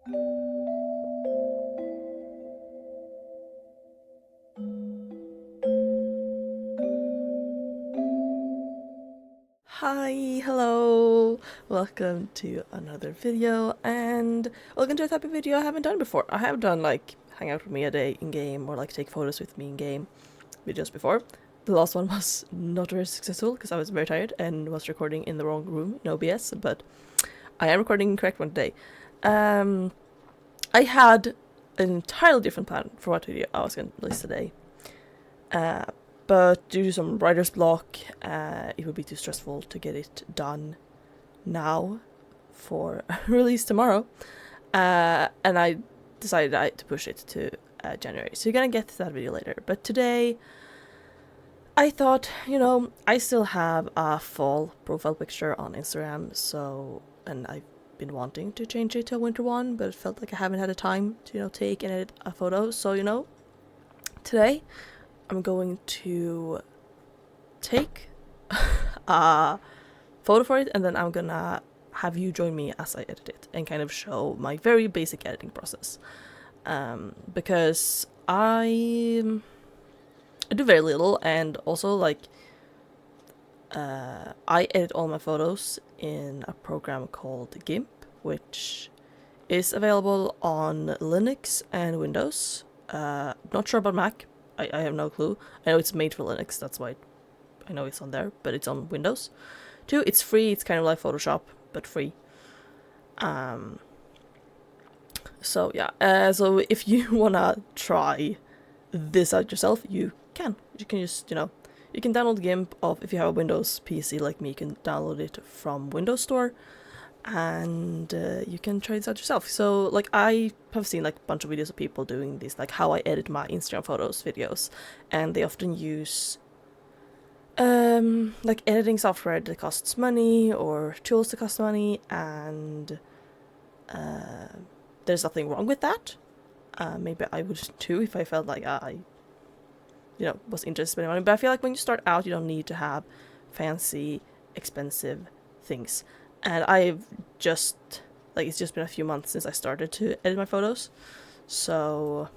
Hi, hello, welcome to another video, and welcome to a type of video I haven't done before. I have done like hang out with me a day in game or like take photos with me in game videos before. The last one was not very successful because I was very tired and was recording in the wrong room in OBS, but I am recording the correct one today. I had an entirely different plan for what video I was going to release today. But due to some writer's block, it would be too stressful to get it done now for release tomorrow. And I decided to push it to January. So you're gonna get to that video later. But today, I thought, I still have a fall profile picture on Instagram, and I've been wanting to change it to a winter one, but it felt like I haven't had the time to, take and edit a photo. So, today, I'm going to take a photo for it, and then I'm gonna have you join me as I edit it and kind of show my very basic editing process. Because I do very little, and also I edit all my photos in a program called GIMP, which is available on Linux and Windows. Not sure about Mac. I have no clue. I know it's made for Linux, that's why I know it's on there, but it's on Windows too. It's free, it's kind of like Photoshop, but free. So yeah, so if you wanna try this out yourself, you can. You can just, you can download GIMP if you have a Windows PC like me, you can download it from Windows Store, and you can try this out yourself. So I have seen a bunch of videos of people doing this, how I edit my Instagram photos videos, and they often use editing software that costs money or tools that cost money, and there's nothing wrong with that. Maybe I would too if I felt like I was interested in spending money, but I feel like when you start out you don't need to have fancy expensive things. And I've just, it's just been a few months since I started to edit my photos. So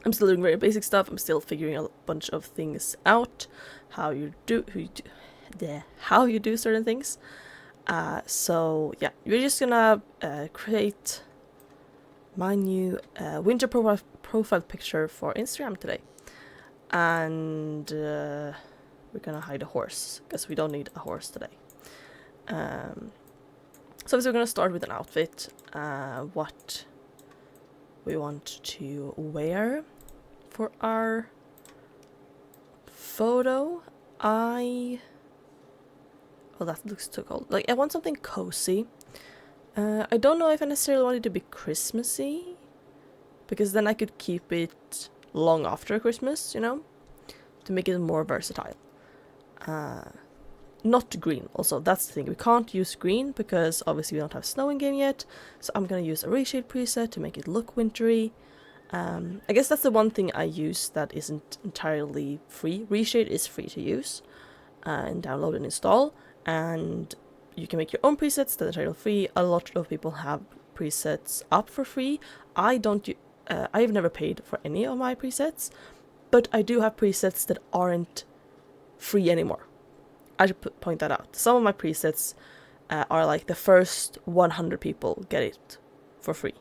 I'm still doing very basic stuff. I'm still figuring a bunch of things out. How you do certain things. So yeah, we're just gonna create my new winter profile picture for Instagram today. And we're gonna hide a horse, because we don't need a horse today. So obviously we're going to start with an outfit, what we want to wear for our photo. That looks too cold. I want something cozy. I don't know if I necessarily want it to be Christmassy, because then I could keep it long after Christmas, to make it more versatile. Not green, also, that's the thing. We can't use green because obviously we don't have snow in game yet, so I'm gonna use a reshade preset to make it look wintry. I guess that's the one thing I use that isn't entirely free. Reshade is free to use and download and install, and you can make your own presets that are entirely free. A lot of people have presets up for free. I've never paid for any of my presets, but I do have presets that aren't free anymore. I should point that out. Some of my presets are the first 100 people get it for free.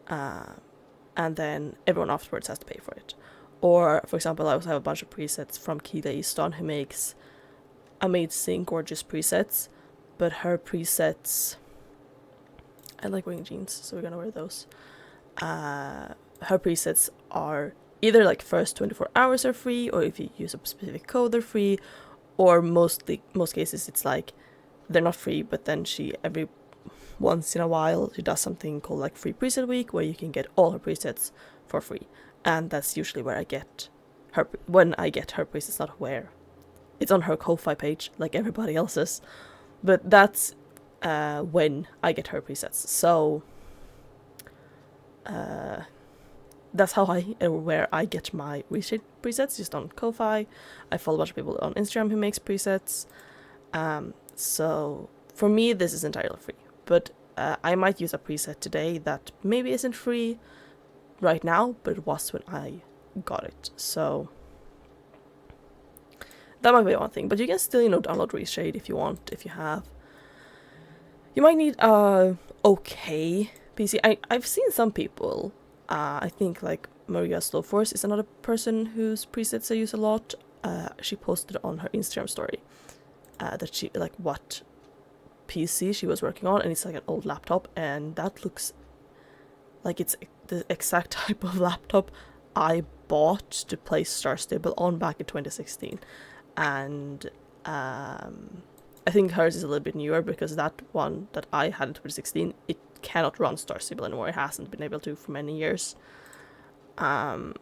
And then everyone afterwards has to pay for it. Or, for example, I also have a bunch of presets from Kila Easton, who makes amazing, gorgeous presets. But her presets... I like wearing jeans, so we're gonna wear those. Her presets are either first 24 hours are free, or if you use a specific code they're free, or most cases it's they're not free, but then she every once in a while she does something called free preset week, where you can get all her presets for free, and that's usually where I get her presets, not where. It's on her Ko-Fi page like everybody else's, but that's when I get her presets. So that's how where I get my reshade presets, just on Ko-Fi. I follow a bunch of people on Instagram who makes presets. So for me, this is entirely free. But I might use a preset today that maybe isn't free right now, but it was when I got it. So that might be one thing. But you can still, download Reshade if you want, if you have. You might need a okay PC. I've seen some people, I think like Maria Slowforce is another person whose presets I use a lot. She posted on her Instagram story that she, like, what PC she was working on, and it's like an old laptop, and that looks like it's the exact type of laptop I bought to play Star Stable on back in 2016. And I think hers is a little bit newer because that one that I had in 2016, it cannot run Star Stable anymore. It hasn't been able to for many years. But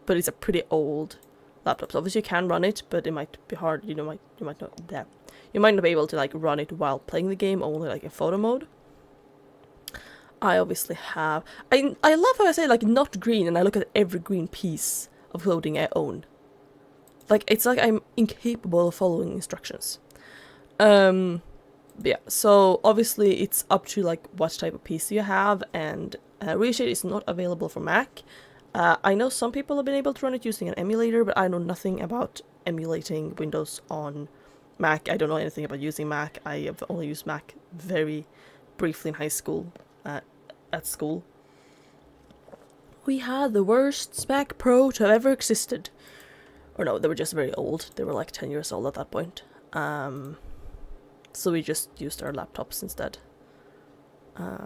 it's a pretty old laptop. So obviously you can run it, but it might be hard. You might not be able to like run it while playing the game, only like in photo mode. I obviously have. I love how I say like not green, and I look at every green piece of clothing I own. Like, it's like I'm incapable of following instructions. Yeah, so obviously it's up to like what type of PC you have, and Reshade is not available for Mac. I know some people have been able to run it using an emulator, but I know nothing about emulating Windows on Mac. I don't know anything about using Mac. I have only used Mac very briefly in high school, at school. We had the worst Mac Pro to have ever existed. Or no, they were just very old. They were like 10 years old at that point. So we just used our laptops instead. I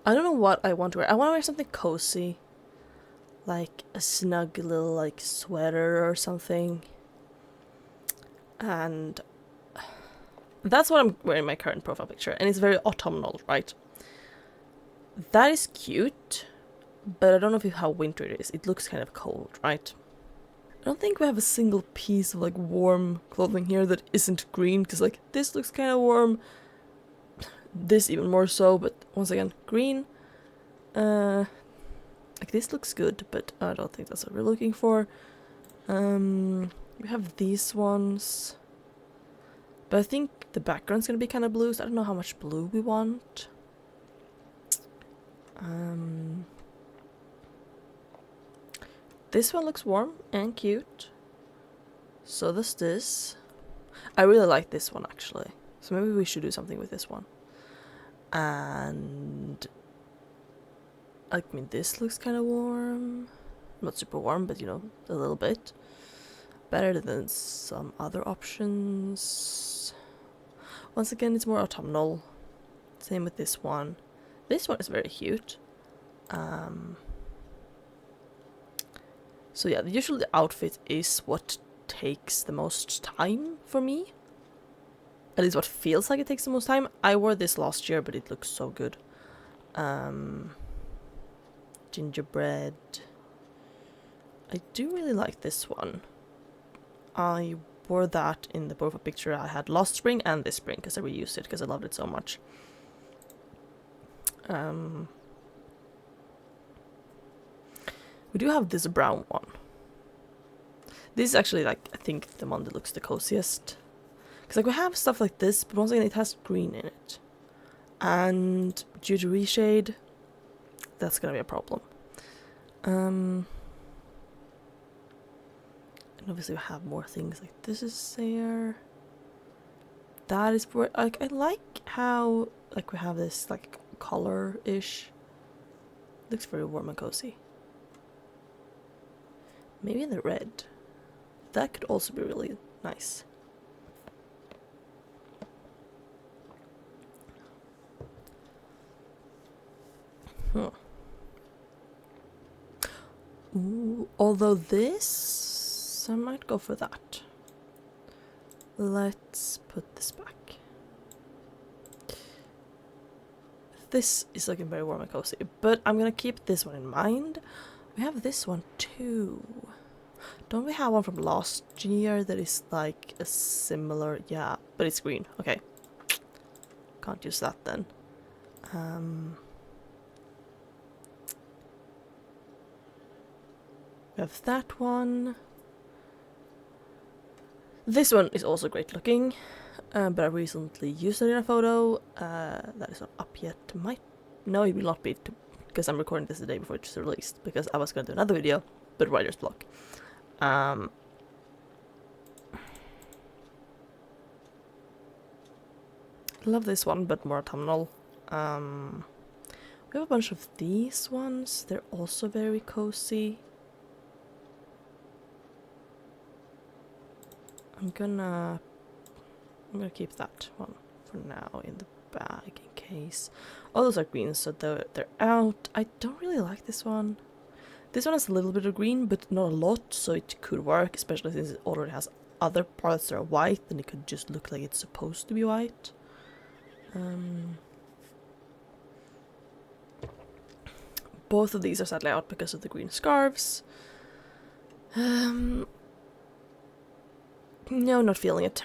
don't know what I want to wear. I want to wear something cozy. Like a snug little like sweater or something. And that's what I'm wearing in my current profile picture. And it's very autumnal, right? That is cute. But I don't know how winter it is. It looks kind of cold, right? I don't think we have a single piece of like warm clothing here that isn't green, because like this looks kind of warm. This even more so, but once again, green. Like this looks good, but I don't think that's what we're looking for. We have these ones. But I think the background's gonna be kind of blue, so I don't know how much blue we want. This one looks warm and cute. So does this. I really like this one actually. So maybe we should do something with this one. And I mean, this looks kind of warm. Not super warm, but a little bit. Better than some other options. Once again, it's more autumnal. Same with this one. This one is very cute. So yeah, usually the outfit is what takes the most time for me. At least what feels like it takes the most time. I wore this last year, but it looks so good. Gingerbread. I do really like this one. I wore that in the profile picture I had last spring and this spring because I reused it because I loved it so much. We do have this brown one. This is actually like, I think, the one that looks the coziest. Because like we have stuff like this, but once again it has green in it. And due to Reshade, that's gonna be a problem. And obviously we have more things like this is there. That is for, like, I like how like we have this like color-ish. Looks very warm and cozy. Maybe in the red. That could also be really nice. Ooh, although this, I might go for that. Let's put this back. This is looking very warm and cozy, but I'm gonna keep this one in mind. We have this one too. Don't we have one from last year that is like a similar, yeah, but it's green. Okay. Can't use that then. We have that one. This one is also great looking. but I recently used it in a photo. That is not up yet. No, it will not be, because I'm recording this the day before it's released, because I was going to do another video, but writer's block. Love this one, but more autumnal. We have a bunch of these ones. They're also very cozy. I'm gonna keep that one for now in the bag in case. All those are green, so they're out. I don't really like this one. This one has a little bit of green, but not a lot, so it could work, especially since it already has other parts that are white, and it could just look like it's supposed to be white. Both of these are sadly out because of the green scarves. No, not feeling it.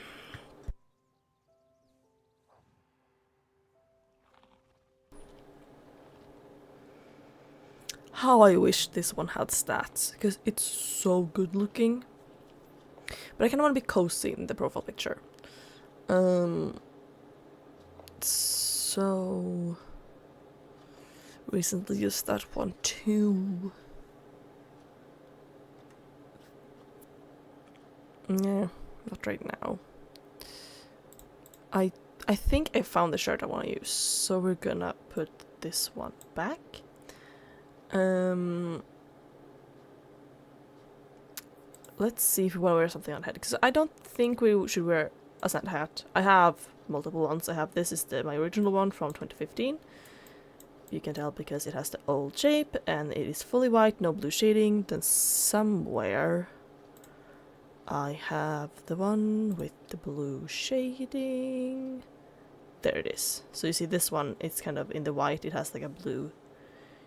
How I wish this one had stats, because it's so good looking. But I kind of want to be cozy in the profile picture. So recently used that one too. Yeah, not right now. I think I found the shirt I want to use, so we're gonna put this one back. Let's see if we want to wear something on head, because I don't think we should wear a Santa hat. I have multiple ones. This is my original one from 2015. You can tell because it has the old shape and it is fully white, no blue shading. Then somewhere I have the one with the blue shading. There it is. So you see this one, it's kind of in the white, it has like a blue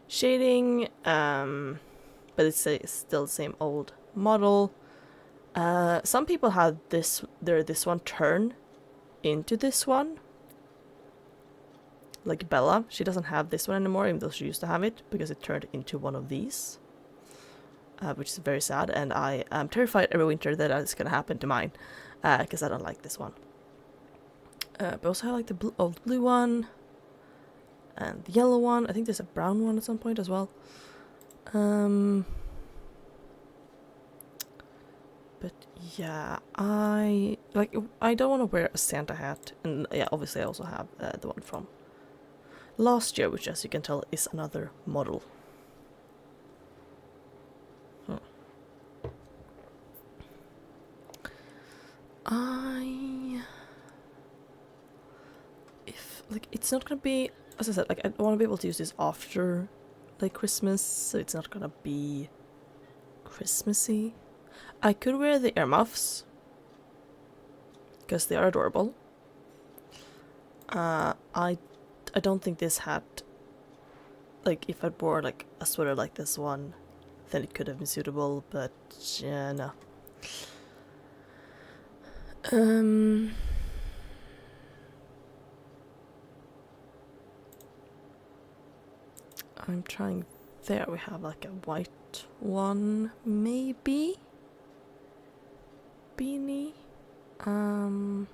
shading, but it's still the same old model. Some people had this one turn into this one. Like Bella, she doesn't have this one anymore, even though she used to have it, because it turned into one of these. Which is very sad, and I am terrified every winter that it's gonna happen to mine, because I don't like this one. But also I like the old blue one, and the yellow one. I think there's a brown one at some point as well. But yeah, I don't want to wear a Santa hat, and yeah, obviously I also have the one from last year, which, as you can tell, is another model. It's not gonna be, as I said, like, I want to be able to use this after like Christmas, so it's not gonna be Christmassy. I could wear the earmuffs because they are adorable. I don't think this hat, like, if I wore like a sweater like this one, then it could have been suitable, but yeah, no. I'm trying. There we have like a white one, maybe beanie. Not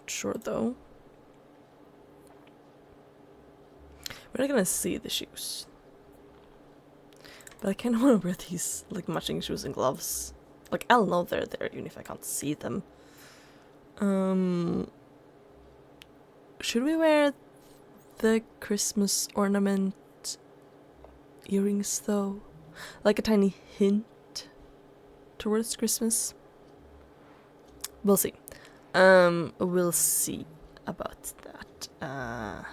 sure though. We're not gonna see the shoes, but I kind of want to wear these like matching shoes and gloves. Like, I'll know they're there even if I can't see them. Should we wear the Christmas ornament earrings though? Like a tiny hint towards Christmas? We'll see. We'll see about that. I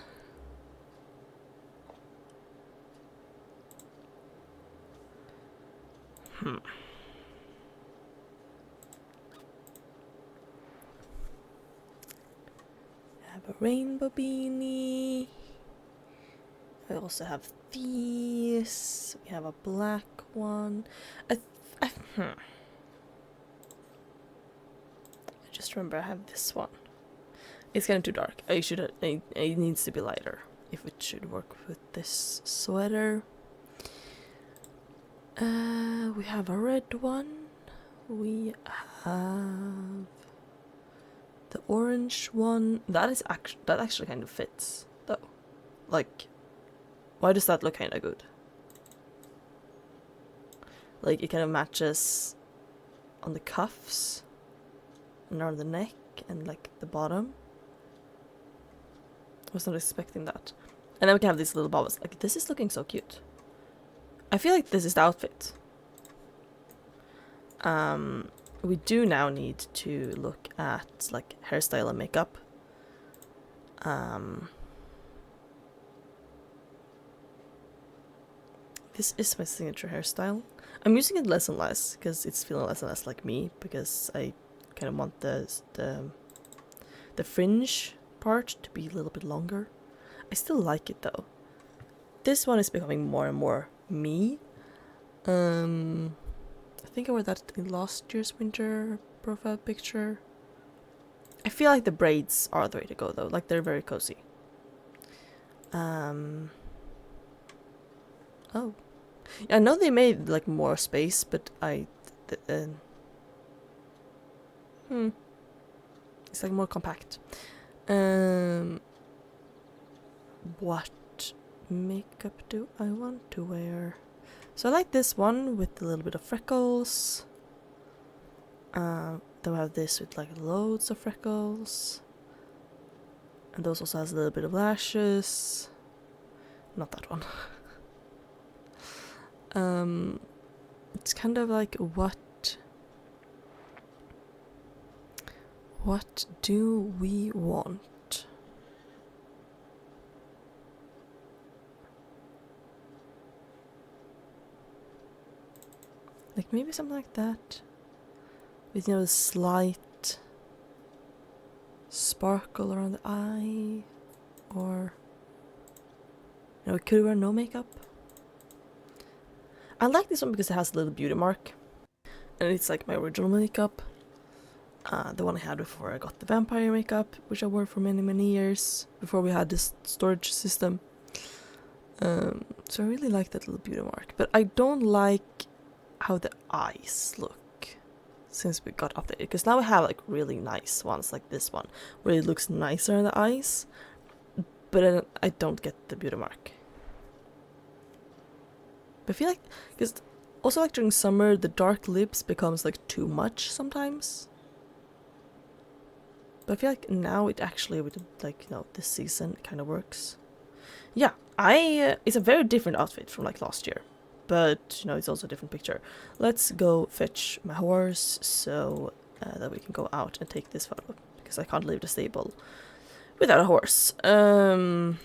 have a rainbow beanie. I also have these. We have a black one. I just remember I have this one. It's kind of too dark. It needs to be lighter if it should work with this sweater. We have a red one. We have The orange one, that actually kind of fits though. Like, why does that look kind of good? Like, it kind of matches on the cuffs and around the neck and like the bottom. I was not expecting that. And then we can have these little bubbles. Like, this is looking so cute. I feel like this is the outfit. We do now need to look at like hairstyle and makeup. This is my signature hairstyle. I'm using it less and less because it's feeling less and less like me, because I kind of want the fringe part to be a little bit longer. I still like it though. This one is becoming more and more me. I think I wore that in last year's winter profile picture. I feel like the braids are the way to go though, like they're very cozy. Oh. Yeah, I know they made like more space, but it's like more compact. What makeup do I want to wear? So I like this one with a little bit of freckles. Then we have this with like loads of freckles. And those also has a little bit of lashes. Not that one. It's kind of like what do we want? Like maybe something like that, with, you know, a slight sparkle around the eye, or, you know, we could wear no makeup. I like this one because it has a little beauty mark, and it's like my original makeup, the one I had before I got the vampire makeup, which I wore for many years before we had this storage system. So I really like that little beauty mark, but I don't like how the eyes look since we got updated, because now we have like really nice ones like this one where it looks nicer in the eyes, but I don't get the beauty mark. But I feel like, because also like during summer the dark lips becomes like too much sometimes, but I feel like now it actually, with like, you know, this season, it kind of works. Yeah, it's a very different outfit from like last year, but you know, it's also a different picture. Let's go fetch my horse so that we can go out and take this photo, because I can't leave the stable without a horse. Time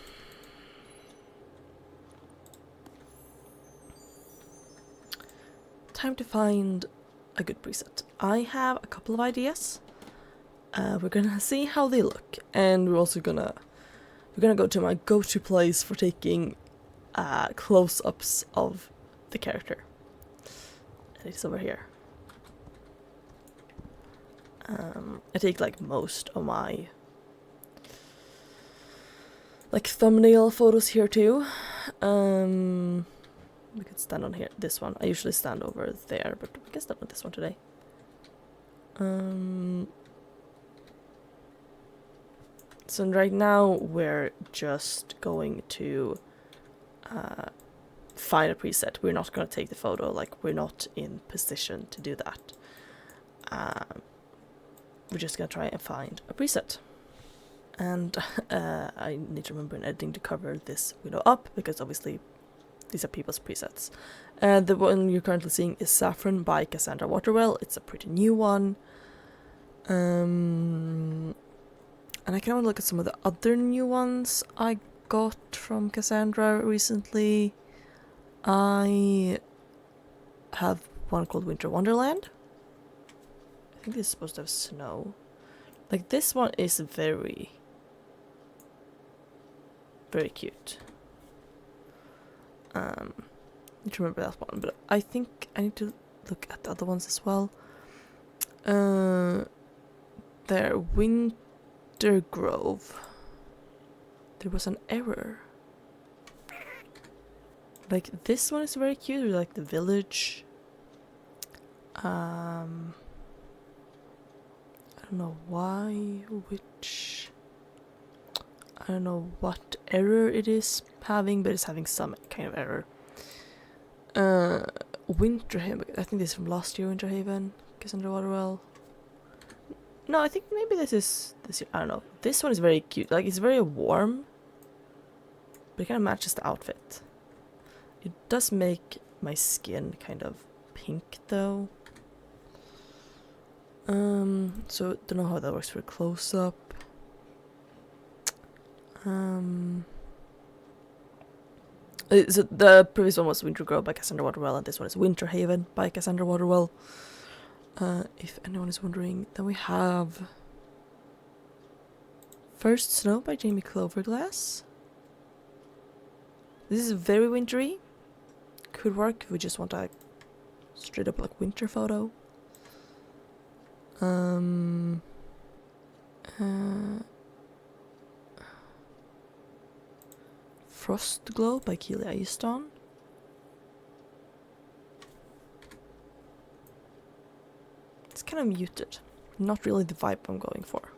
to find a good preset. I have a couple of ideas. We're gonna see how they look, and we're also gonna go to my go-to place for taking close-ups of the character. And it's over here. I take like most of my like thumbnail photos here too. We could stand on here, this one. I usually stand over there, but we can stand on this one today. So right now we're just going to find a preset. We're not going to take the photo, like we're not in position to do that. We're just going to try and find a preset. And I need to remember in editing to cover this window up, because obviously these are people's presets. The one you're currently seeing is Saffron by Cassandra Waterwell. It's a pretty new one. And I kind of want to look at some of the other new ones I got from Cassandra recently. I have one called Winter Wonderland. I think this is supposed to have snow. Like, this one is very cute. I need to remember that one, but I think I need to look at the other ones as well. There, Winter Grove. There was an error. Like, this one is very cute, like the village. I don't know why, which... I don't know what error it is having, but it's having some kind of error. Winterhaven, I think this is from last year, Winterhaven, Cassandra Waterwell. No, I think maybe this is this year, I don't know. This one is very cute, like it's very warm, but it kind of matches the outfit. It does make my skin kind of pink though. So don't know how that works for a close-up. So the previous one was Winter Girl by Cassandra Waterwell, and this one is Winterhaven by Cassandra Waterwell. If anyone is wondering, then we have First Snow by Jamie Cloverglass. This is very wintry. Could work if we just want a straight up like winter photo. Frost Glow by Keely Easton. It's kind of muted. Not really the vibe I'm going for.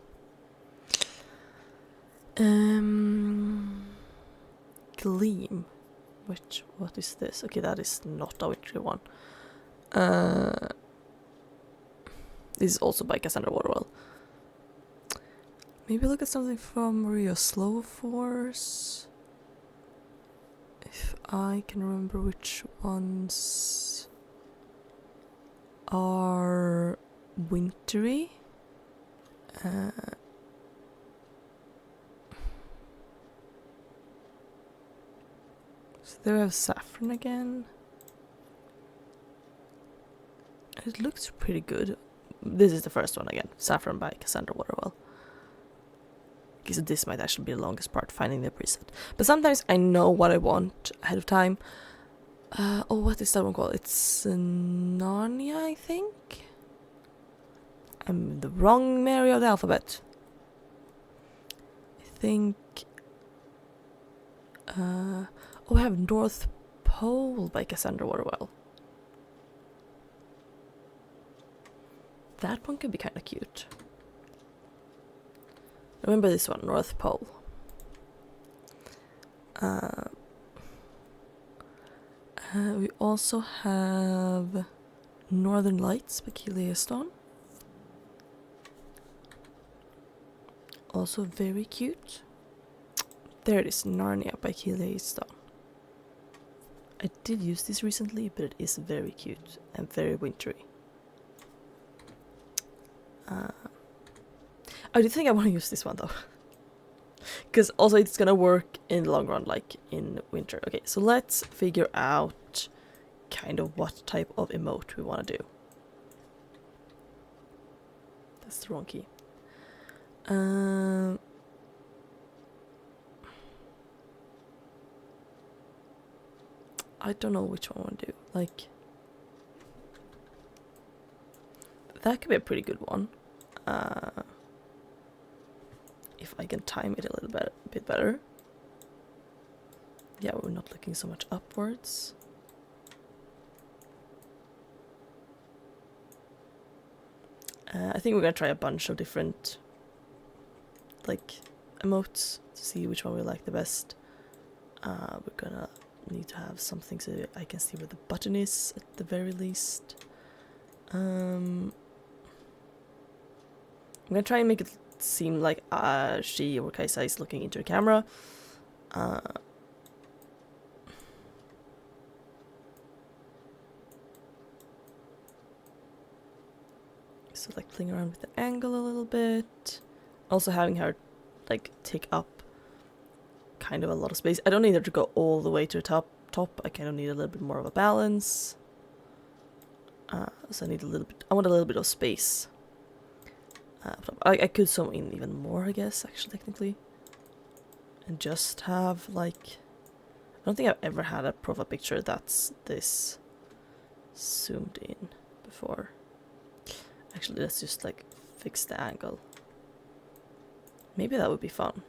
Gleam. What is this? Okay, that is not a wintry one. This is also by Cassandra Waterwell. Maybe look at something from Maria Slow Force. If I can remember which ones are wintry. So there we have Saffron again. It looks pretty good. This is the first one again, Saffron by Cassandra Waterwell. Okay, so this might actually be the longest part, finding the preset. But sometimes I know what I want ahead of time. Oh, what is that one called? It's Narnia, I think? I'm the wrong Mary of the alphabet. I think... oh, I have North Pole by Cassandra Waterwell. That one could be kind of cute. Remember this one, North Pole. We also have Northern Lights by Keely Easton. Also very cute. There it is, Narnia by Keely Easton. I did use this recently, but it is very cute and very wintry. I do think I want to use this one though. Because also it's gonna work in the long run, like in winter. Okay, so let's figure out kind of what type of emote we want to do. That's the wrong key. I don't know which one I want to do. Like, that could be a pretty good one. If I can time it a bit better. Yeah, we're not looking so much upwards. I think we're gonna try a bunch of different like emotes to see which one we like the best. We're gonna need to have something so I can see where the button is at the very least. I'm gonna try and make it seem like she or Kaisa is looking into a camera. So like playing around with the angle a little bit. Also having her like take up kind of a lot of space. I don't need her to go all the way to the top. I kind of need a little bit more of a balance. So I need a little bit. I want a little bit of space. I could zoom in even more, I guess, actually, technically. And just have, like... I don't think I've ever had a profile picture that's this zoomed in before. Actually, let's just, like, fix the angle. Maybe that would be fun.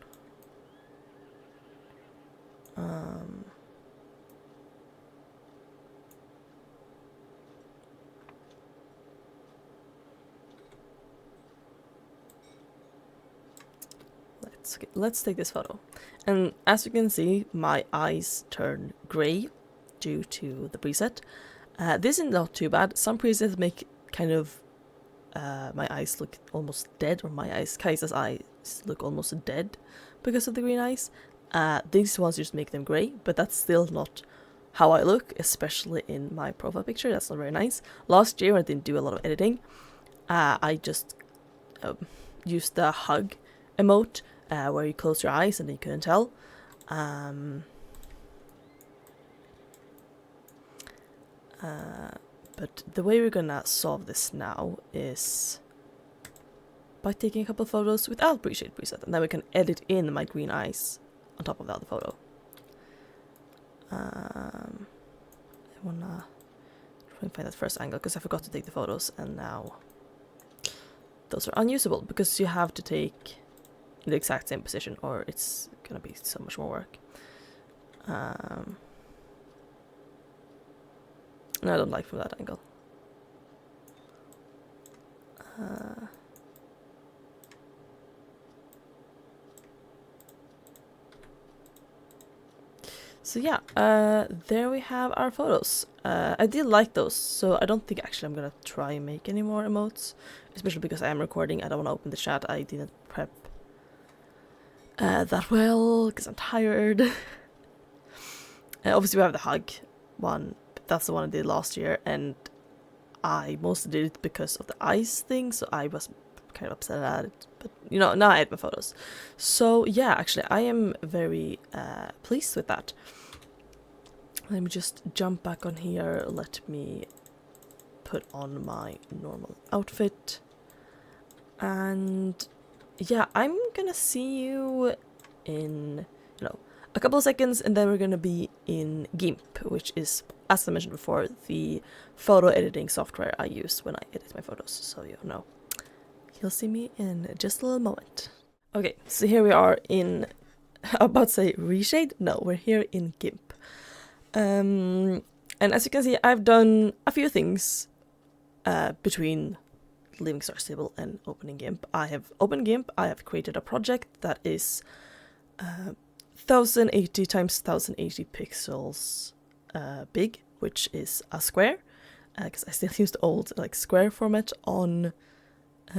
let's take this photo. And as you can see, my eyes turn grey due to the preset. This is not too bad. Some presets make kind of my eyes look almost dead, or Kaisa's eyes look almost dead because of the green eyes. These ones just make them grey, but that's still not how I look, especially in my profile picture. That's not very nice. Last year, when I didn't do a lot of editing, I just used the hug emote where you close your eyes and then you couldn't tell. But the way we're gonna solve this now is by taking a couple of photos without pre-shade preset, and then we can edit in my green eyes on top of the other photo. I wanna try and find that first angle because I forgot to take the photos, and now those are unusable because you have to take the exact same position or it's gonna be so much more work. And I don't like from that angle. So yeah, there we have our photos. I did like those, so I don't think actually I'm gonna try and make any more emotes, especially because I am recording. I don't want to open the chat. I didn't prep that well because I'm tired. Obviously we have the hug one. That's the one I did last year, and I mostly did it because of the eyes thing, so I was kind of upset at it. But you know, now I edit my photos. So yeah, actually I am very pleased with that. Let me just jump back on here. Let me put on my normal outfit. And yeah, I'm gonna see you in, a couple of seconds, and then we're gonna be in GIMP, which is, as I mentioned before, the photo editing software I use when I edit my photos. So you'll see me in just a little moment. Okay, so here we are in, I'm about to say reshade? No, we're here in GIMP. And as you can see, I've done a few things between leaving Star Stable and opening GIMP. I have opened GIMP, I have created a project that is 1080 times 1080 pixels big, which is a square, because I still use the old square format on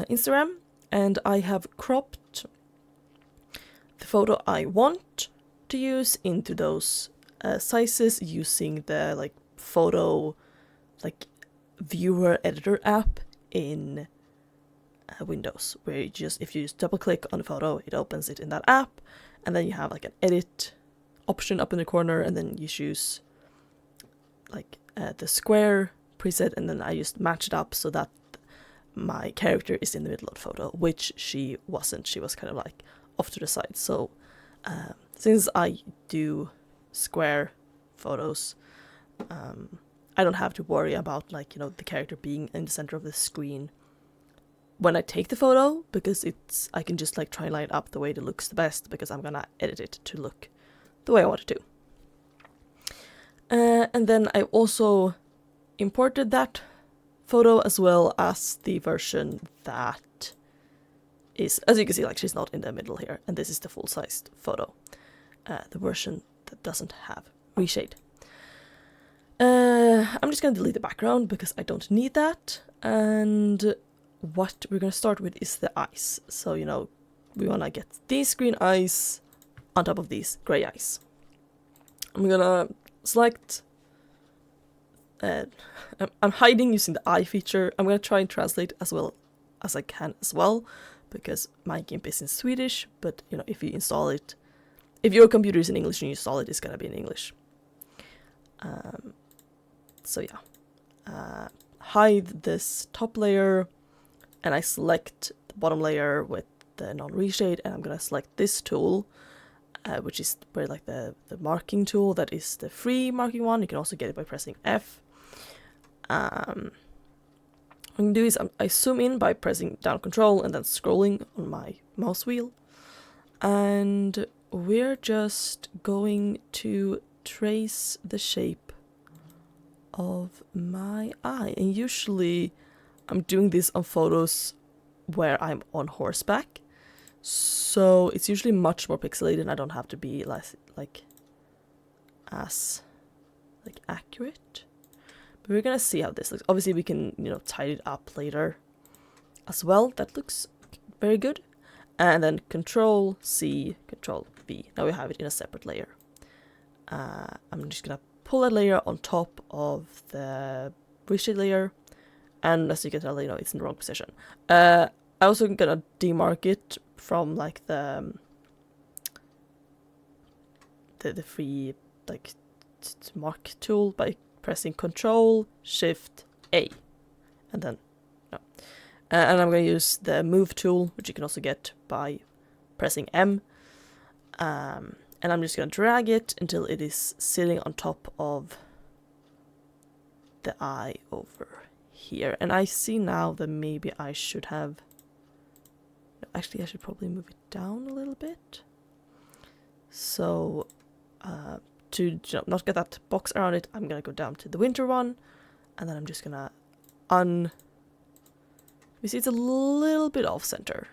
Instagram, and I have cropped the photo I want to use into those sizes using the photo viewer editor app in Windows, where if you just double click on the photo, it opens it in that app, and then you have an edit option up in the corner, and then you choose the square preset, and then I just match it up so that my character is in the middle of the photo, which she wasn't. She was kind of off to the side. So since I do square photos, I don't have to worry about the character being in the center of the screen when I take the photo, because I can just try and line it up the way it looks the best, because I'm gonna edit it to look the way I want it to. And then I also imported that photo as well as the version that is, as you can see, she's not in the middle here, and this is the full-sized photo, the version that doesn't have reshade. I'm just gonna delete the background because I don't need that, and what we're gonna start with is the eyes. So we wanna get these green eyes on top of these gray eyes. I'm gonna select, I'm hiding using the eye feature. I'm gonna try and translate as well as I can as well, because my GIMP is in Swedish, but if you install it, if your computer is in English and you install it, it's gonna be in English. So yeah, hide this top layer, and I select the bottom layer with the non-reshade, and I'm gonna select this tool, which is where the marking tool that is the free marking one. You can also get it by pressing F. What I'm gonna do is I zoom in by pressing down Control and then scrolling on my mouse wheel, and we're just going to trace the shape of my eye. And usually I'm doing this on photos where I'm on horseback, So it's usually much more pixelated and I don't have to be less as accurate. But we're gonna see how this looks. Obviously we can, you know, tidy it up later as well. That looks very good. And then Control C, Control V. Now we have it in a separate layer. I'm just gonna pull that layer on top of the reshape layer, and as you can tell, you know, it's in the wrong position. I also gonna demark it from like the free like mark tool by pressing Control Shift A, and then no. And I'm gonna use the Move tool, which you can also get by pressing M. And I'm just gonna drag it until it is sitting on top of the eye over here. And I see now that maybe I should have... Actually, I should probably move it down a little bit. So, to not get that box around it, I'm gonna go down to the winter one. And then I'm just gonna you see it's a little bit off center.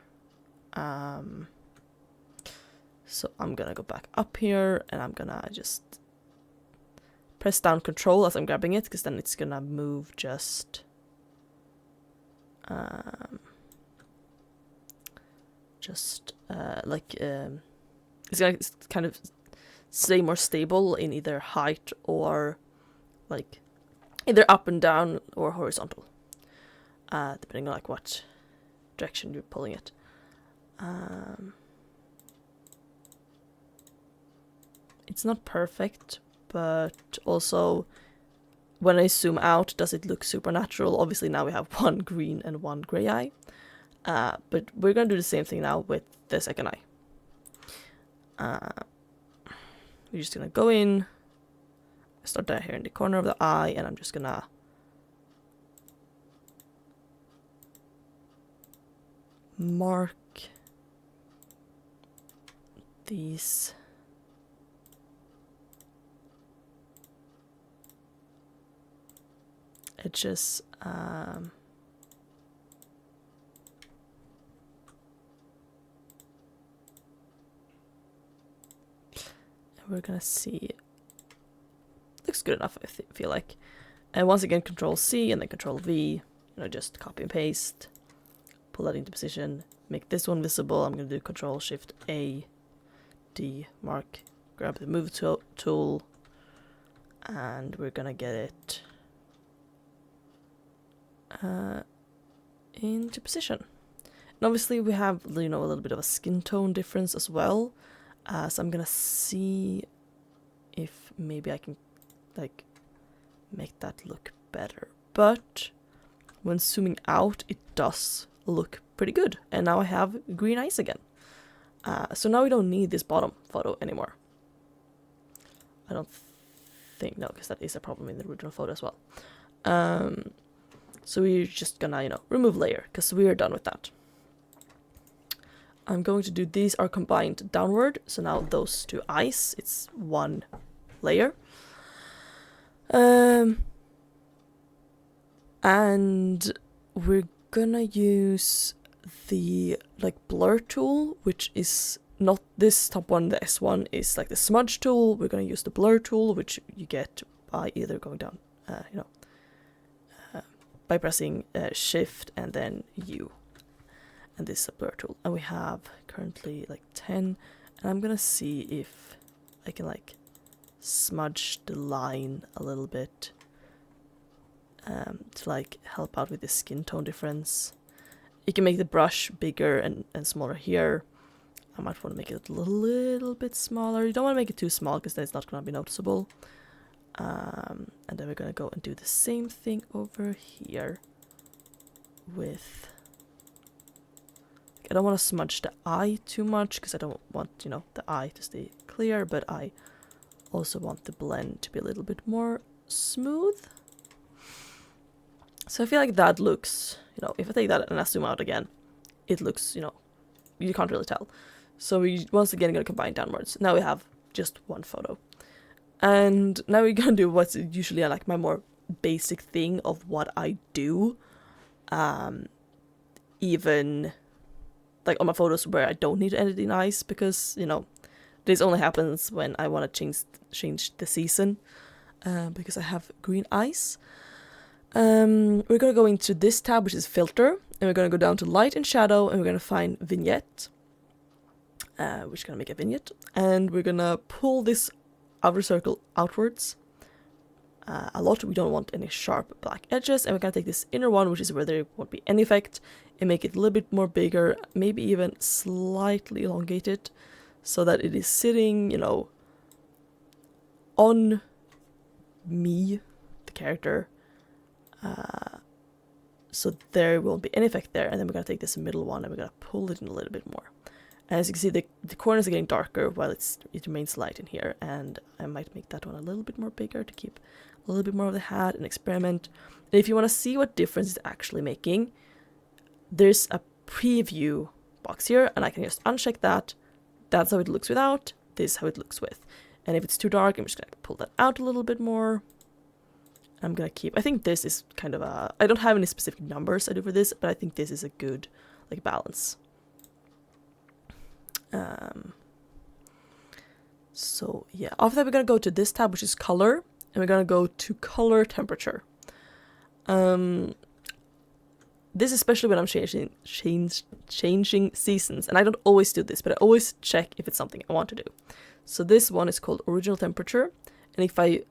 So I'm gonna go back up here and I'm gonna just press down Control as I'm grabbing it, because then it's gonna move just it's gonna kind of stay more stable in either height or like either up and down or horizontal, depending on like what direction you're pulling it. It's not perfect, but also when I zoom out, does it look supernatural? Obviously now we have one green and one gray eye, but we're gonna do the same thing now with the second eye. We're just gonna go in, start down here in the corner of the eye, and I'm just gonna mark these edges. We're gonna see. Looks good enough, I feel like. And once again, Control C and then Control V. You know, just copy and paste, pull that into position, make this one visible. I'm gonna do Control Shift A, D, mark, grab the Move tool, and we're gonna get it into position. And obviously we have, you know, a little bit of a skin tone difference as well. So I'm gonna see if maybe I can like make that look better. But when zooming out, it does look pretty good. And now I have green eyes again. So now we don't need this bottom photo anymore. I don't think, no, because that is a problem in the original photo as well. So we're just gonna, you know, remove layer, because we are done with that. I'm going to do, these are combined downward, so now those two eyes, it's one layer. And we're gonna use the like blur tool, which is not this top one, the S1 is like the smudge tool. We're gonna use the blur tool, which you get by either going down, you know, by pressing Shift and then U. And this is a blur tool, and we have currently like 10, and I'm gonna see if I can like smudge the line a little bit to like help out with the skin tone difference. You can make the brush bigger and smaller here. I might want to make it a little bit smaller. You don't want to make it too small because then it's not going to be noticeable. And then we're going to go and do the same thing over here with... I don't want to smudge the eye too much because I don't want, you know, the eye to stay clear, but I also want the blend to be a little bit more smooth. So I feel like that looks, you know, if I take that and I zoom out again, it looks, you know, you can't really tell. So we once again going to combine downwards. Now we have just one photo. And now we're going to do what's usually like my more basic thing of what I do. Even like on my photos where I don't need to edit in ice, because, you know, this only happens when I want to change the season, because I have green ice. We're going to go into this tab, which is filter, and we're going to go down to light and shadow, and we're going to find vignette. We're just going to make a vignette, and we're going to pull this outer circle outwards a lot. We don't want any sharp black edges, and we're going to take this inner one, which is where there won't be any effect, and make it a little bit more bigger, maybe even slightly elongated, so that it is sitting, you know, on me, the character. So there won't be any effect there, and then we're going to take this middle one and we're going to pull it in a little bit more. And as you can see, the corners are getting darker while it remains light in here, and I might make that one a little bit more bigger to keep a little bit more of the hat and experiment. And if you want to see what difference it's actually making, there's a preview box here, and I can just uncheck that. That's how it looks without, this is how it looks with. And if it's too dark, I'm just going to pull that out a little bit more. I'm going to keep, I think this is kind of a, I don't have any specific numbers I do for this, but I think this is a good, like, balance. So yeah, after that we're going to go to this tab, which is color, and we're going to go to color temperature. This especially when I'm changing seasons, and I don't always do this, but I always check if it's something I want to do. So this one is called original temperature, and if I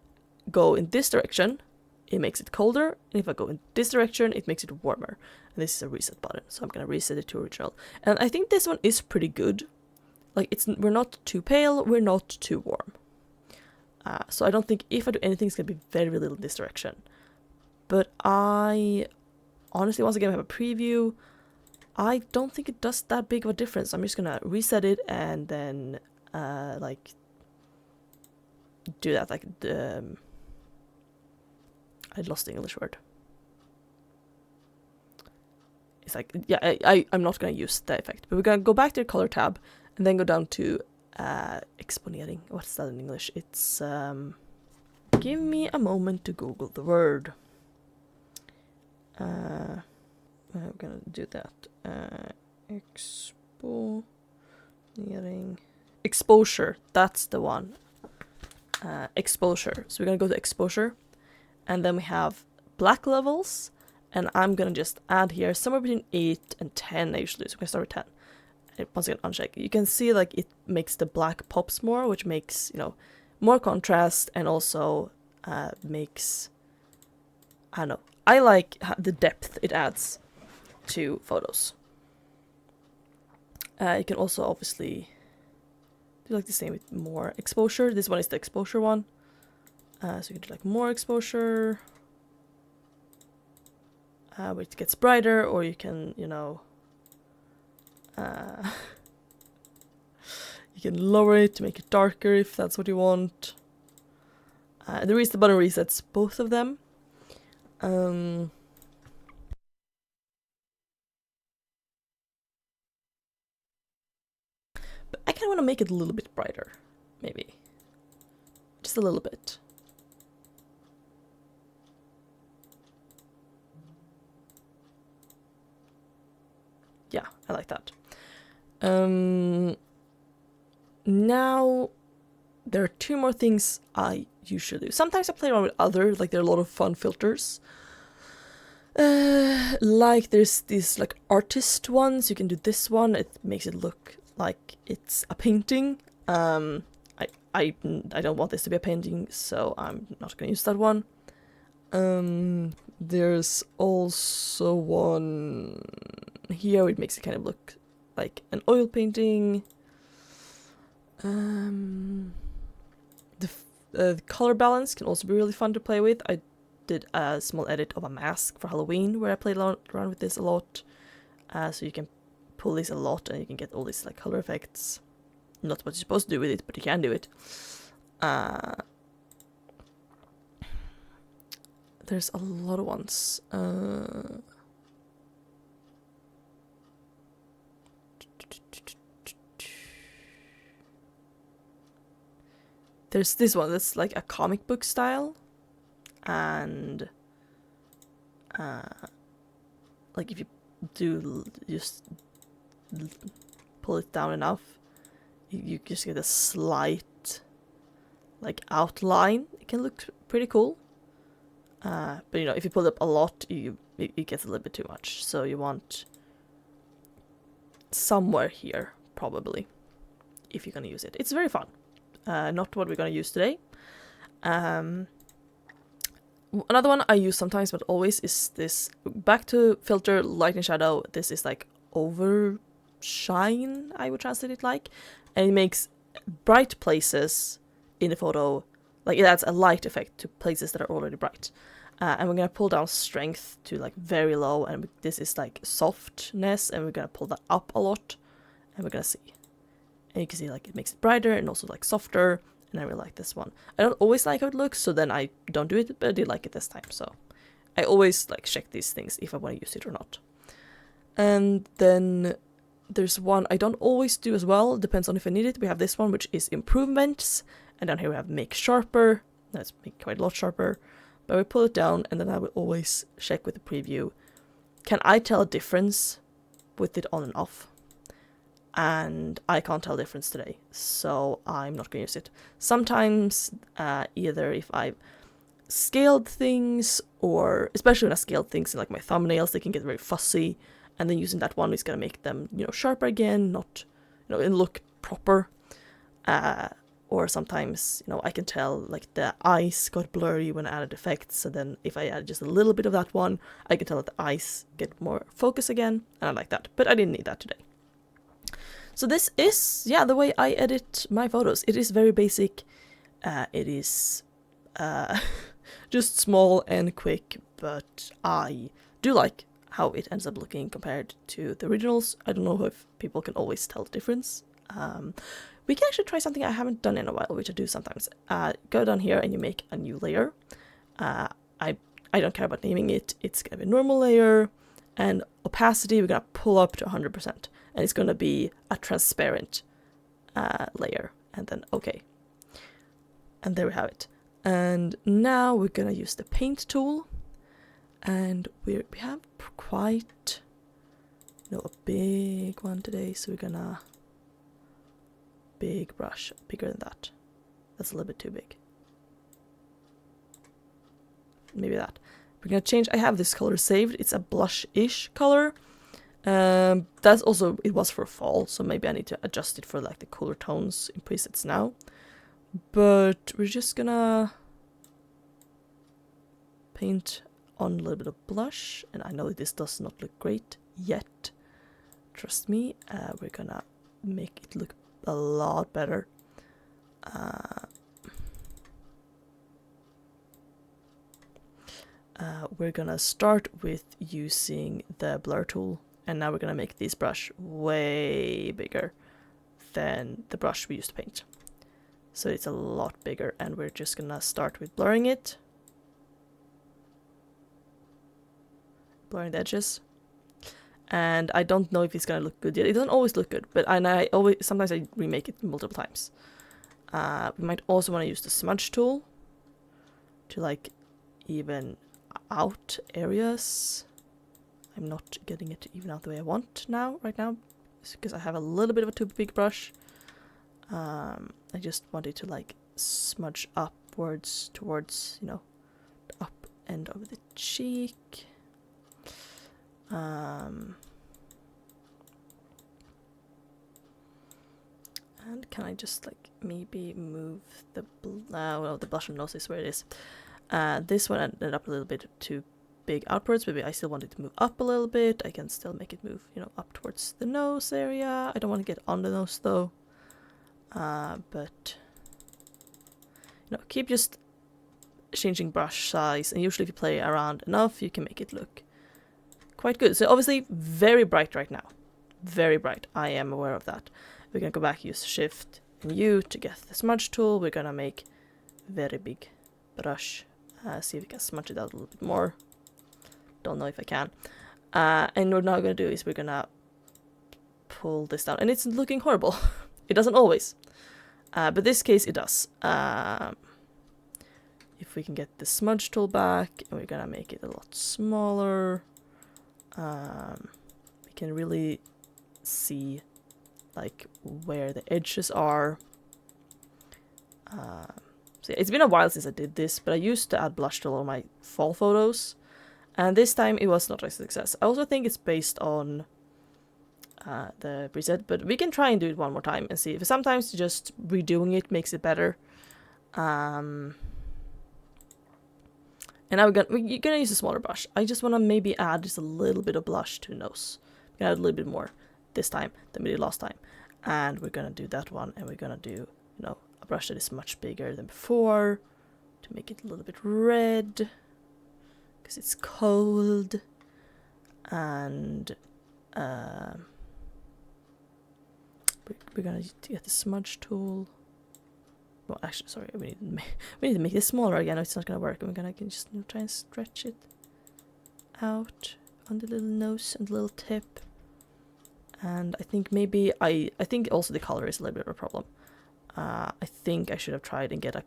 go in this direction, it makes it colder, and if I go in this direction, it makes it warmer. And this is a reset button, so I'm gonna reset it to original. And I think this one is pretty good. Like, we're not too pale, we're not too warm. So I don't think if I do anything, it's gonna be very little in this direction. But I honestly, once again, I have a preview. I don't think it does that big of a difference. I'm just gonna reset it and then like do that, like I lost the English word. It's like, yeah, I'm not gonna use that effect, but we're gonna go back to the color tab and then go down to exponering. What's that in English? It's give me a moment to Google the word. I'm gonna do that. Exponering. Exposure, that's the one. Exposure. So we're gonna go to exposure, and then we have black levels, and I'm gonna just add here somewhere between 8 and 10 usually. So we're gonna start with 10. And once again, uncheck. You can see like it makes the black pops more, which makes, you know, more contrast, and also makes, I don't know, I like the depth it adds to photos. You can also obviously do like the same with more exposure. This one is the exposure one. So you can do like more exposure, where it gets brighter, or you can, you know, you can lower it to make it darker if that's what you want. The reset button resets both of them. But I kind of want to make it a little bit brighter, maybe. Just a little bit. Yeah, I like that. Now, there are two more things I usually do. Sometimes I play around with other, like there are a lot of fun filters. Like there's these like artist ones. You can do this one. It makes it look like it's a painting. I don't want this to be a painting, so I'm not gonna use that one. There's also one here which makes it kind of look like an oil painting. The color balance can also be really fun to play with. I did a small edit of a mask for Halloween where I played around with this a lot. So you can pull this a lot and you can get all these like color effects. Not what you're supposed to do with it, but you can do it. There's a lot of ones. There's this one that's like a comic book style, and like if you do just pull it down enough, you just get a slight like outline. It can look pretty cool. But you know, if you pull it up a lot, it gets a little bit too much. So you want somewhere here, probably, if you're gonna use it. It's very fun. Not what we're gonna use today. Another one I use sometimes, but always, is this back to filter, light and shadow. This is like overshine, I would translate it like, and it makes bright places in the photo, like it adds a light effect to places that are already bright. And we're gonna pull down strength to like very low, and this is like softness, and we're gonna pull that up a lot, and we're gonna see. And you can see like it makes it brighter and also like softer. And I really like this one. I don't always like how it looks, so then I don't do it, but I did like it this time. So I always like check these things if I want to use it or not. And then there's one I don't always do as well. Depends on if I need it. We have this one, which is improvements. And down here we have make sharper. Let's make quite a lot sharper. But we pull it down, and then I will always check with the preview. Can I tell a difference with it on and off? And I can't tell the difference today, so I'm not going to use it. Sometimes, either if I've scaled things, or especially when I scaled things in like my thumbnails, they can get very fussy, and then using that one is going to make them, you know, sharper again, not, you know, and look proper. Or sometimes, you know, I can tell like the eyes got blurry when I added effects, so then if I add just a little bit of that one, I can tell that the eyes get more focus again, and I like that. But I didn't need that today. So this is, yeah, the way I edit my photos. It is very basic. It is just small and quick, but I do like how it ends up looking compared to the originals. I don't know if people can always tell the difference. We can actually try something I haven't done in a while, which I do sometimes. Go down here and you make a new layer. I don't care about naming it. It's going to be a normal layer. And opacity, we're going to pull up to 100%. And it's going to be a transparent layer. And then, okay. And there we have it. And now we're going to use the paint tool. And we have quite, you know, a big one today. So we're going to, big brush, bigger than that. That's a little bit too big. Maybe that. We're going to change, I have this color saved. It's a blush-ish color. That's also, it was for fall, so maybe I need to adjust it for like the cooler tones in presets now. But we're just gonna paint on a little bit of blush, and I know this does not look great yet. Trust me, we're gonna make it look a lot better. We're gonna start with using the blur tool. And now we're going to make this brush way bigger than the brush we used to paint. So it's a lot bigger, and we're just going to start with blurring it. Blurring the edges. And I don't know if it's going to look good yet. It doesn't always look good, but sometimes I remake it multiple times. We might also want to use the smudge tool to like even out areas. I'm not getting it to even out the way I want right now, because I have a little bit of a too big brush. I just wanted to like smudge upwards towards, you know, the up end of the cheek. And can I just like maybe move the well, the blush and nose is where it is. This one ended up a little bit too big outwards. Maybe I still want it to move up a little bit. I can still make it move, you know, up towards the nose area. I don't want to get on the nose though. But you know, keep just changing brush size, and usually if you play around enough, you can make it look quite good. So obviously very bright right now. Very bright. I am aware of that. We're gonna go back, use Shift and U to get the smudge tool. We're gonna make very big brush. See if we can smudge it out a little bit more. Don't know if I can. And what we're now going to do is we're going to pull this down. And it's looking horrible. It doesn't always. But this case it does. If we can get the smudge tool back, and we're going to make it a lot smaller. We can really see like where the edges are. So yeah, it's been a while since I did this, but I used to add blush to all my fall photos, and this time it was not a success. I also think it's based on the preset, but we can try and do it one more time and see if sometimes just redoing it makes it better. And now we're gonna use a smaller brush. I just wanna maybe add just a little bit of blush to the nose. We're gonna add a little bit more this time than we did last time. And we're gonna do that one, and we're gonna do, you know, a brush that is much bigger than before to make it a little bit red because it's cold. And we're gonna get the smudge tool. Well, actually, sorry, we need to make this smaller again. It's not gonna work. And we're gonna just try and stretch it out on the little nose and the little tip. And I think maybe I think also the color is a little bit of a problem. I think I should have tried and get a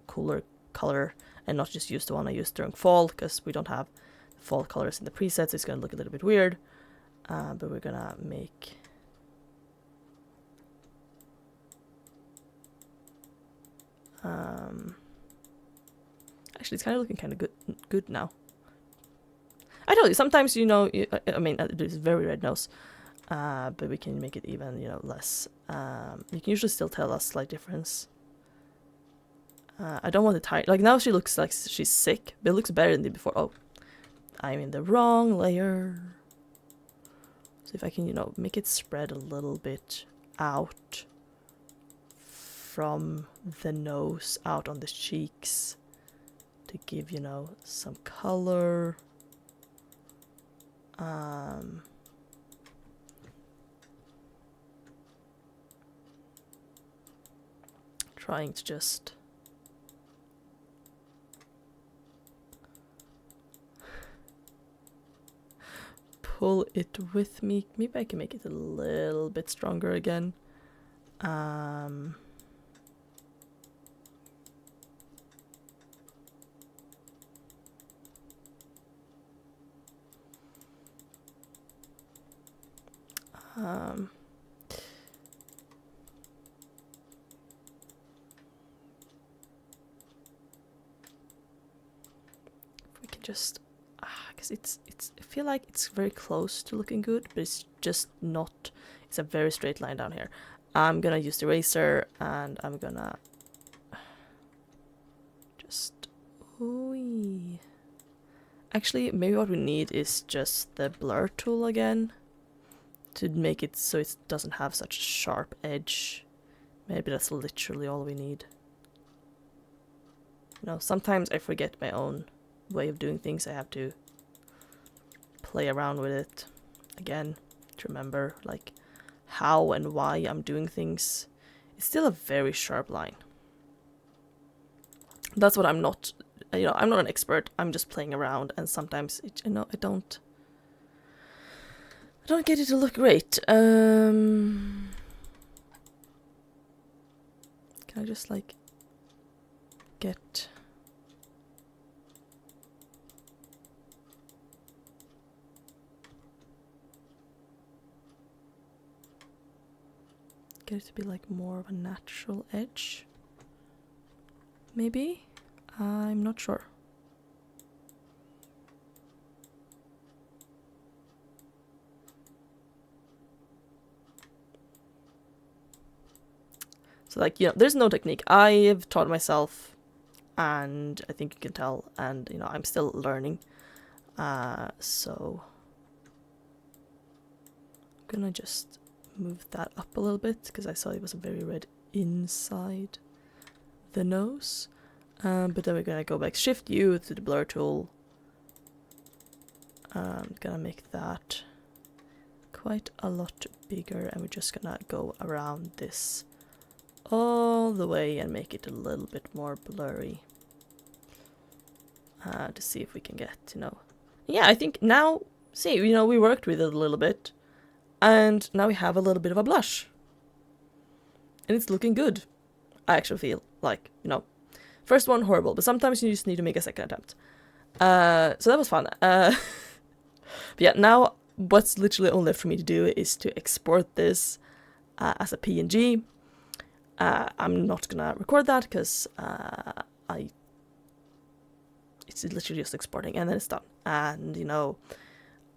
cooler color and not just use the one I used during fall, because we don't have fall colors in the presets. It's gonna look a little bit weird. But we're gonna make actually, it's kind of looking kind of good now. I told you, sometimes, you know, I mean, there's a very red nose, but we can make it even, you know, less. You can usually still tell a slight difference. I don't want to tie, like now she looks like she's sick, but it looks better than it did before. Oh, I'm in the wrong layer. So if I can, you know, make it spread a little bit out from the nose out on the cheeks to give, you know, some color. Trying to just pull it with me. Maybe I can make it a little bit stronger again. If we can just, because I feel like it's very close to looking good, but it's just not. It's a very straight line down here. I'm gonna use the eraser, and I'm gonna just, ooh. Actually, maybe what we need is just the blur tool again to make it so it doesn't have such a sharp edge. Maybe that's literally all we need. You know, sometimes I forget my own way of doing things. I have to play around with it again to remember like how and why I'm doing things. It's still a very sharp line. That's what I'm not, you know, I'm not an expert. I'm just playing around, and sometimes it, you know, I don't get it to look great. Can I just like get it to be like more of a natural edge? Maybe? I'm not sure. So like, you know, there's no technique. I've taught myself, and I think you can tell, and you know, I'm still learning. So I'm gonna just move that up a little bit because I saw it was very red inside the nose. But then we're gonna go back, Shift U to the blur tool. Gonna make that quite a lot bigger, and we're just gonna go around this all the way and make it a little bit more blurry. To see if we can get, you know, yeah, I think now, see, you know, we worked with it a little bit, and now we have a little bit of a blush, and it's looking good. I actually feel like, you know, first one horrible, but sometimes you just need to make a second attempt. So that was fun. But yeah, now what's literally only left for me to do is to export this as a PNG. I'm not gonna record that because it's literally just exporting and then it's done. And you know,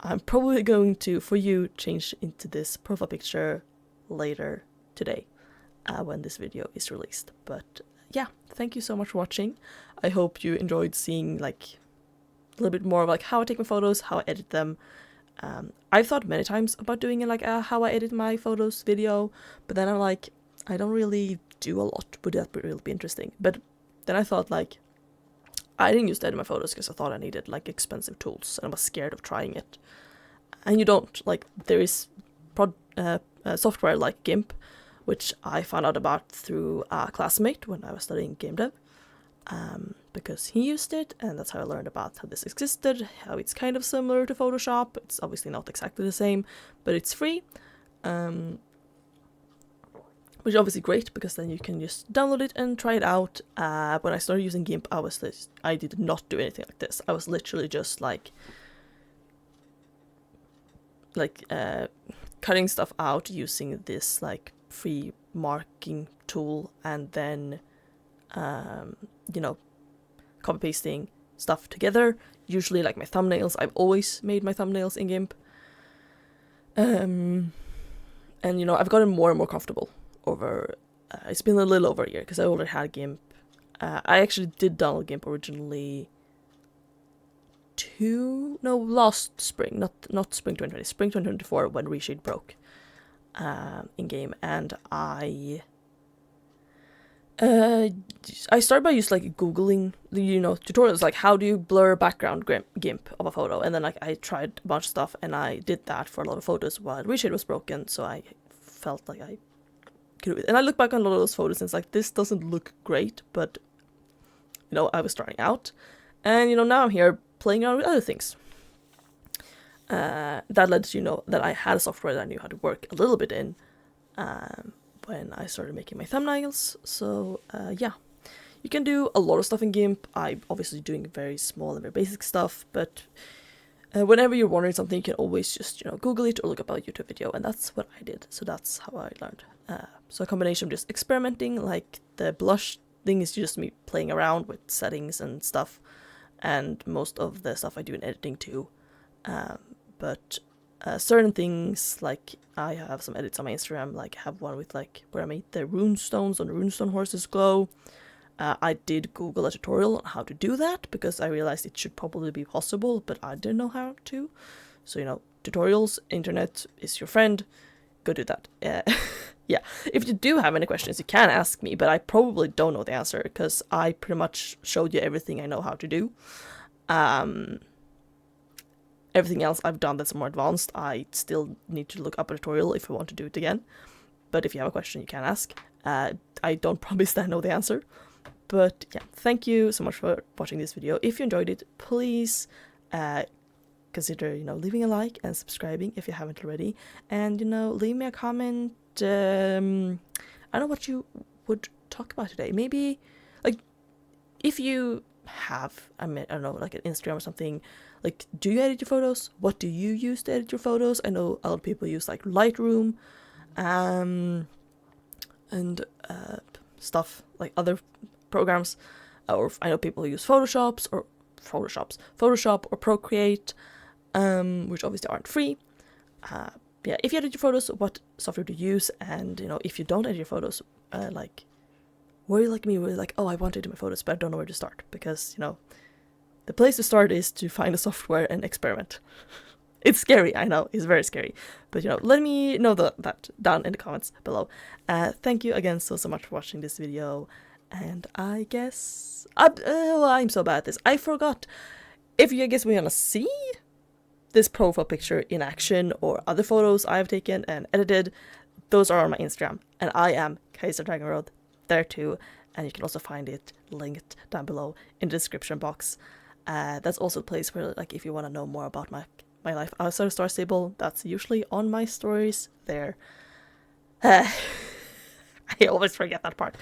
I'm probably going to, for you, change into this profile picture later today when this video is released. But yeah, thank you so much for watching. I hope you enjoyed seeing like a little bit more of like how I take my photos, how I edit them. I've thought many times about doing like a how I edit my photos video, but then I'm like, I don't really do a lot. Would that really be interesting? But then I thought like, I didn't use to edit my photos because I thought I needed like expensive tools and I was scared of trying it. And you don't. Like, there is software like GIMP, which I found out about through a classmate when I was studying game dev, because he used it, and that's how I learned about how this existed, how it's kind of similar to Photoshop. It's obviously not exactly the same, but it's free, which is obviously great because then you can just download it and try it out. When I started using GIMP, I did not do anything like this. I was literally just like cutting stuff out using this like free marking tool, and then you know, copy pasting stuff together. Usually like my thumbnails, I've always made my thumbnails in GIMP, and you know, I've gotten more and more comfortable over it's been a little over a year because I already had GIMP. I actually did download GIMP originally last spring, not spring 2020, spring 2024, when Reshade broke in game, and I started by just like googling, you know, tutorials like how do you blur background GIMP of a photo, and then like I tried a bunch of stuff and I did that for a lot of photos while Reshade was broken, so I felt like I could do it. And I look back on a lot of those photos and it's like, this doesn't look great, but you know, I was starting out, and you know, now I'm here playing around with other things. That led to, you know, that I had a software that I knew how to work a little bit in when I started making my thumbnails. So yeah, you can do a lot of stuff in GIMP. I'm obviously doing very small and very basic stuff, but whenever you're wondering something, you can always just, you know, Google it or look up a YouTube video, and that's what I did. So that's how I learned. So a combination of just experimenting, like the blush thing is just me playing around with settings and stuff, and most of the stuff I do in editing too. But certain things, like I have some edits on my Instagram, like I have one with like where I made the runestones on the runestone horses glow. I did Google a tutorial on how to do that because I realized it should probably be possible, but I didn't know how to. So, you know, tutorials, internet is your friend, go do that. Yeah, if you do have any questions, you can ask me, but I probably don't know the answer because I pretty much showed you everything I know how to do. Everything else I've done that's more advanced, I still need to look up a tutorial if I want to do it again. But if you have a question, you can ask. I don't promise that I know the answer. But yeah, thank you so much for watching this video. If you enjoyed it, please consider, you know, leaving a like and subscribing if you haven't already. And, you know, leave me a comment. I don't know what you would talk about today. Maybe, like, if you have, I don't know, like an Instagram or something, like, do you edit your photos? What do you use to edit your photos? I know a lot of people use, like, Lightroom, and stuff, like other programs, or I know people who use Photoshop or Procreate, which obviously aren't free. Yeah, if you edit your photos, what software do you use? And, you know, if you don't edit your photos, like, were you like me, were you like, oh, I want to edit my photos, but I don't know where to start? Because, you know, the place to start is to find a software and experiment. It's scary, I know, it's very scary. But, you know, let me know that down in the comments below. Thank you again so much for watching this video. And I guess, I'm so bad at this. I forgot. If you guys want to see this profile picture in action or other photos I've taken and edited, those are on my Instagram. And I am Kaiser Dragon Road there too. And you can also find it linked down below in the description box. That's also a place where, like, if you want to know more about my life outside of Star Stable, that's usually on my stories there. I always forget that part.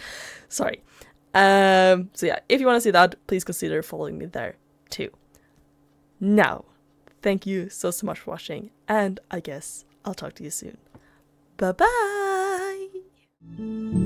Sorry. So yeah, if you want to see that, please consider following me there too. Now, Thank you so much for watching, and I guess I'll talk to you soon. Bye bye!